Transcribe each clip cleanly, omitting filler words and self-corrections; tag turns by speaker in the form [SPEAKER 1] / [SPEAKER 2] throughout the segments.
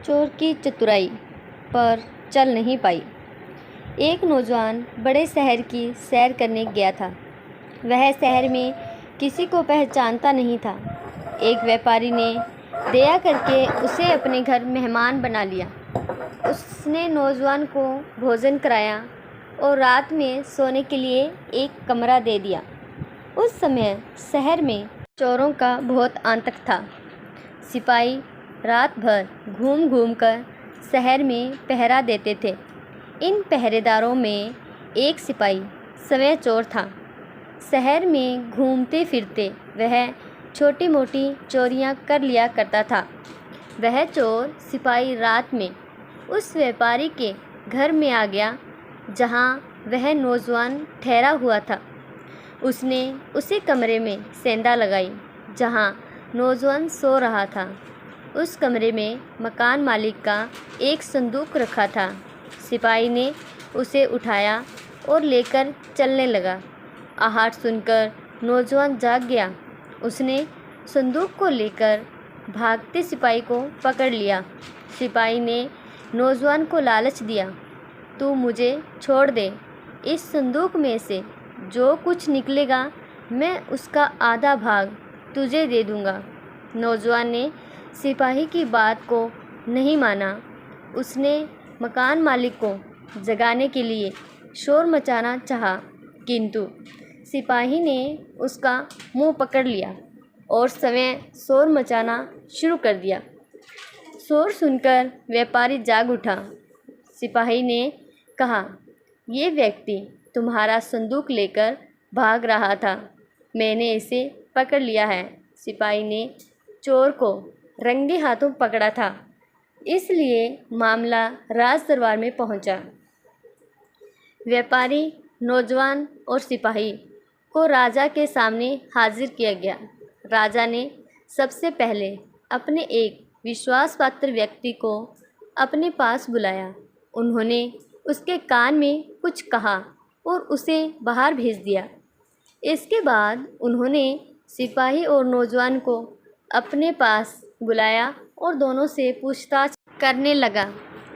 [SPEAKER 1] चोर की चतुराई पर चल नहीं पाई। एक नौजवान बड़े शहर की सैर करने गया था। वह शहर में किसी को पहचानता नहीं था। एक व्यापारी ने दया करके उसे अपने घर मेहमान बना लिया। उसने नौजवान को भोजन कराया और रात में सोने के लिए एक कमरा दे दिया। उस समय शहर में चोरों का बहुत आतंक था। सिपाही रात भर घूम घूम कर शहर में पहरा देते थे। इन पहरेदारों में एक सिपाही स्वयं चोर था। शहर में घूमते फिरते वह छोटी मोटी चोरियां कर लिया करता था। वह चोर सिपाही रात में उस व्यापारी के घर में आ गया जहां वह नौजवान ठहरा हुआ था। उसने उसी कमरे में सेंधा लगाई जहां नौजवान सो रहा था। उस कमरे में मकान मालिक का एक संदूक रखा था। सिपाही ने उसे उठाया और लेकर चलने लगा। आहट सुनकर नौजवान जाग गया। उसने संदूक को लेकर भागते सिपाही को पकड़ लिया। सिपाही ने नौजवान को लालच दिया, तू मुझे छोड़ दे, इस संदूक में से जो कुछ निकलेगा मैं उसका आधा भाग तुझे दे दूँगा। नौजवान ने सिपाही की बात को नहीं माना। उसने मकान मालिक को जगाने के लिए शोर मचाना चाहा, किंतु सिपाही ने उसका मुंह पकड़ लिया और स्वयं शोर मचाना शुरू कर दिया। शोर सुनकर व्यापारी जाग उठा। सिपाही ने कहा, ये व्यक्ति तुम्हारा संदूक लेकर भाग रहा था, मैंने इसे पकड़ लिया है। सिपाही ने चोर को रंगे हाथों पकड़ा था, इसलिए मामला राज दरबार में पहुंचा। व्यापारी, नौजवान और सिपाही को राजा के सामने हाजिर किया गया। राजा ने सबसे पहले अपने एक विश्वासपात्र व्यक्ति को अपने पास बुलाया। उन्होंने उसके कान में कुछ कहा और उसे बाहर भेज दिया। इसके बाद उन्होंने सिपाही और नौजवान को अपने पास बुलाया और दोनों से पूछताछ करने लगा।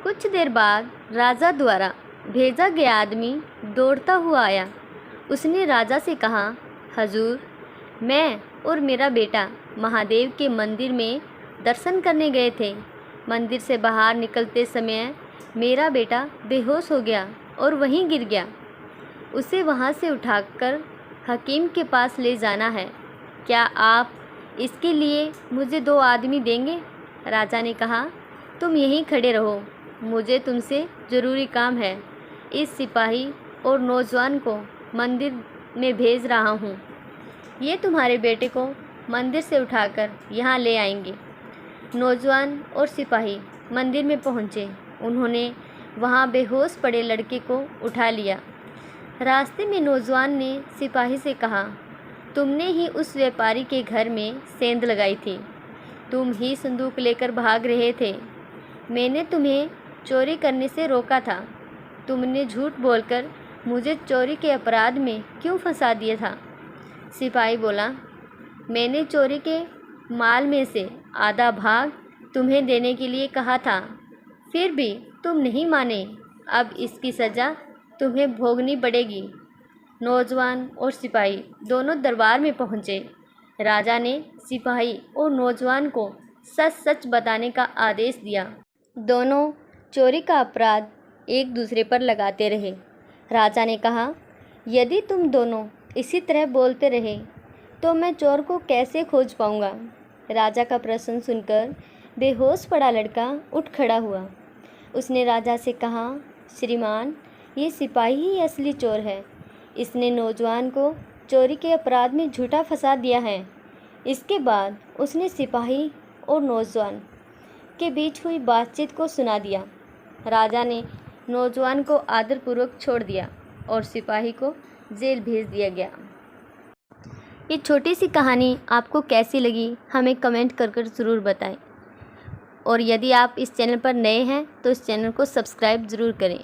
[SPEAKER 1] कुछ देर बाद राजा द्वारा भेजा गया आदमी दौड़ता हुआ आया। उसने राजा से कहा, हजूर, मैं और मेरा बेटा महादेव के मंदिर में दर्शन करने गए थे। मंदिर से बाहर निकलते समय मेरा बेटा बेहोश हो गया और वहीं गिर गया। उसे वहां से उठाकर हकीम के पास ले जाना है। क्या आप इसके लिए मुझे 2 आदमी देंगे? राजा ने कहा, तुम यहीं खड़े रहो, मुझे तुमसे ज़रूरी काम है। इस सिपाही और नौजवान को मंदिर में भेज रहा हूँ। ये तुम्हारे बेटे को मंदिर से उठाकर यहाँ ले आएंगे। नौजवान और सिपाही मंदिर में पहुँचे। उन्होंने वहाँ बेहोश पड़े लड़के को उठा लिया। रास्ते में नौजवान ने सिपाही से कहा, तुमने ही उस व्यापारी के घर में सेंध लगाई थी। तुम ही संदूक लेकर भाग रहे थे। मैंने तुम्हें चोरी करने से रोका था। तुमने झूठ बोलकर मुझे चोरी के अपराध में क्यों फंसा दिया था? सिपाही बोला, मैंने चोरी के माल में से आधा भाग तुम्हें देने के लिए कहा था, फिर भी तुम नहीं माने। अब इसकी सज़ा तुम्हें भोगनी पड़ेगी। नौजवान और सिपाही दोनों दरबार में पहुँचे। राजा ने सिपाही और नौजवान को सच सच बताने का आदेश दिया। दोनों चोरी का अपराध एक दूसरे पर लगाते रहे। राजा ने कहा, यदि तुम दोनों इसी तरह बोलते रहे तो मैं चोर को कैसे खोज पाऊँगा? राजा का प्रश्न सुनकर बेहोश पड़ा लड़का उठ खड़ा हुआ। उसने राजा से कहा, श्रीमान, ये सिपाही ही असली चोर है। इसने नौजवान को चोरी के अपराध में झूठा फंसा दिया है। इसके बाद उसने सिपाही और नौजवान के बीच हुई बातचीत को सुना दिया। राजा ने नौजवान को आदरपूर्वक छोड़ दिया और सिपाही को जेल भेज दिया गया। ये छोटी सी कहानी आपको कैसी लगी हमें कमेंट कर ज़रूर बताएं। और यदि आप इस चैनल पर नए हैं तो इस चैनल को सब्सक्राइब ज़रूर करें।